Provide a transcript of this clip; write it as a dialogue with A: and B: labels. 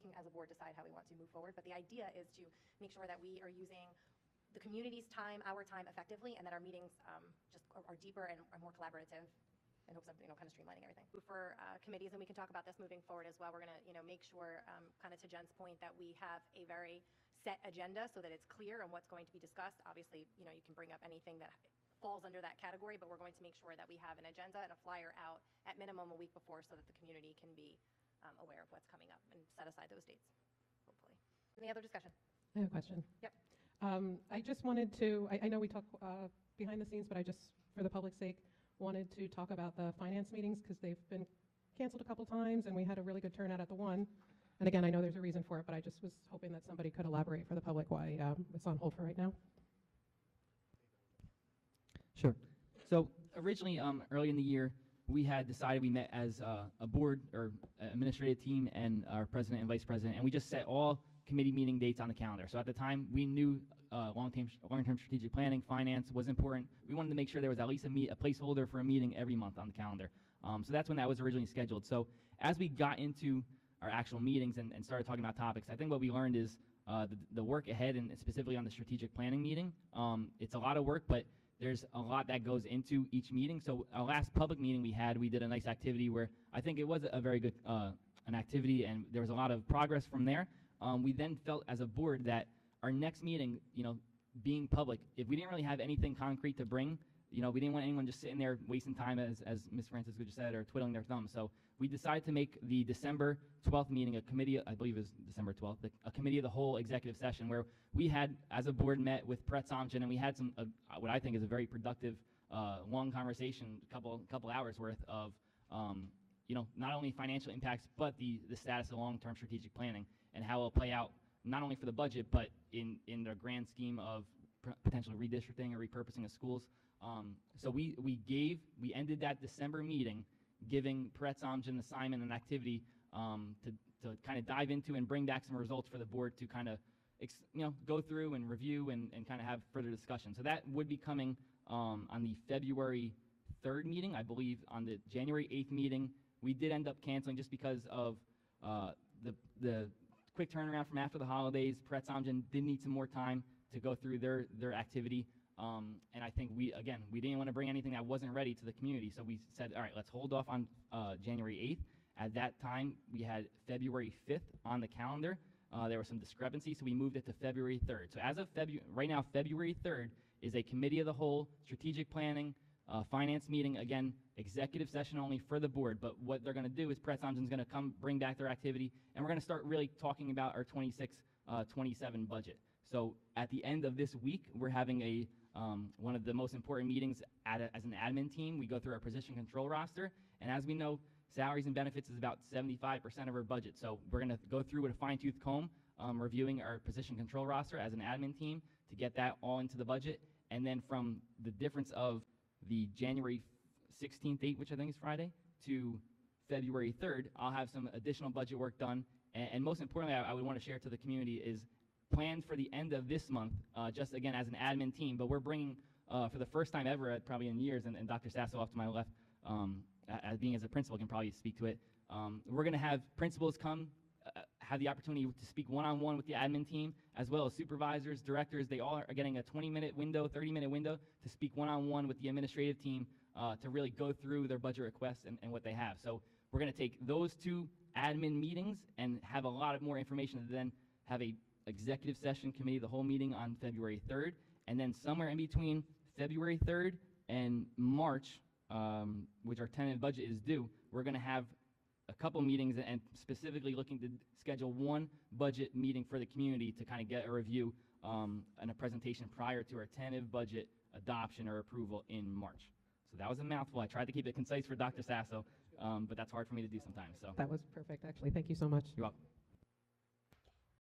A: can, as a board, decide how we want to move forward. But the idea is to make sure that we are using the community's time, our time effectively, and that our meetings just are deeper and are more collaborative, in hopes of, kind of streamlining everything. For committees, and we can talk about this moving forward as well, we're going to, make sure, kind of to Jen's point, that we have a very set agenda so that it's clear on what's going to be discussed. Obviously, you can bring up anything that falls under that category, but we're going to make sure that we have an agenda and a flyer out at minimum a week before so that the community can be aware of what's coming up and set aside those dates, hopefully. Any other discussion?
B: I have a question.
A: Yep.
B: I just wanted to, I know we talk behind the scenes, but I just, for the public's sake, wanted to talk about the finance meetings because they've been canceled a couple times and we had a really good turnout at the one. And again, I know there's a reason for it, but I just was hoping that somebody could elaborate for the public why it's on hold for right now.
C: Sure. So originally, early in the year, we had decided, we met as a board or administrative team and our president and vice president, and we just set all committee meeting dates on the calendar. So at the time, we knew long-term strategic planning, finance was important. We wanted to make sure there was at least a placeholder for a meeting every month on the calendar. So that's when that was originally scheduled. So as we got into our actual meetings and started talking about topics, I think what we learned is the work ahead, and specifically on the strategic planning meeting. It's a lot of work, but there's a lot that goes into each meeting. So our last public meeting we did a nice activity where I think it was a very good an activity, and there was a lot of progress from there. We then felt as a board that our next meeting, being public, if we didn't really have anything concrete to bring, we didn't want anyone just sitting there wasting time, as Ms. Francisco just said, or twiddling their thumbs. So we decided to make the December 12th meeting a committee, I believe it was December 12th, a committee of the whole executive session where we had, as a board, met with Brett Somchen, and we had some, what I think is a very productive, long conversation, a couple hours worth of, not only financial impacts, but the status of long-term strategic planning and how it'll play out not only for the budget, but in the grand scheme of potentially redistricting or repurposing of schools. So we ended that December meeting giving Brett Somchen an assignment and activity to kind of dive into and bring back some results for the board to kind of go through and review and kind of have further discussion. So that would be coming on the February 3rd meeting. I believe on the January 8th meeting, we did end up canceling just because of the quick turnaround from after the holidays. Brett Somchen did need some more time to go through their activity. And I think we didn't want to bring anything that wasn't ready to the community. So we said, all right, let's hold off on January 8th. At that time, we had February 5th on the calendar. There was some discrepancy, so we moved it to February 3rd. So as of right now, February 3rd is a committee of the whole, strategic planning, finance meeting, again, executive session only for the board. But what they're going to do is Brett Somchen's going to bring back their activity, and we're going to start really talking about our 26-27 budget. So at the end of this week, we're having one of the most important meetings as an admin team. We go through our position control roster, and as we know, salaries and benefits is about 75% of our budget. So we're going to go through with a fine-tooth comb, reviewing our position control roster as an admin team to get that all into the budget. And then from the difference of the January 16th date, which I think is Friday, to February 3rd, I'll have some additional budget work done. And most importantly, I would want to share to the community is planned for the end of this month, just again as an admin team, but we're bringing, for the first time ever, probably in years, and Dr. Sasso off to my left, as a principal, can probably speak to it. We're going to have principals come, have the opportunity to speak one-on-one with the admin team, as well as supervisors, directors. They all are getting a 20-minute window, 30-minute window to speak one-on-one with the administrative team to really go through their budget requests and what they have. So we're going to take those two admin meetings and have a lot of more information to then have a executive session committee, the whole meeting on February 3rd, and then somewhere in between February 3rd and March, which our tentative budget is due, we're going to have a couple meetings and specifically looking to schedule one budget meeting for the community to kind of get a review and a presentation prior to our tentative budget adoption or approval in March. So that was a mouthful. I tried to keep it concise for Dr. Sasso, but that's hard for me to do sometimes. So
B: that was perfect, actually. Thank you so much.
C: You're welcome.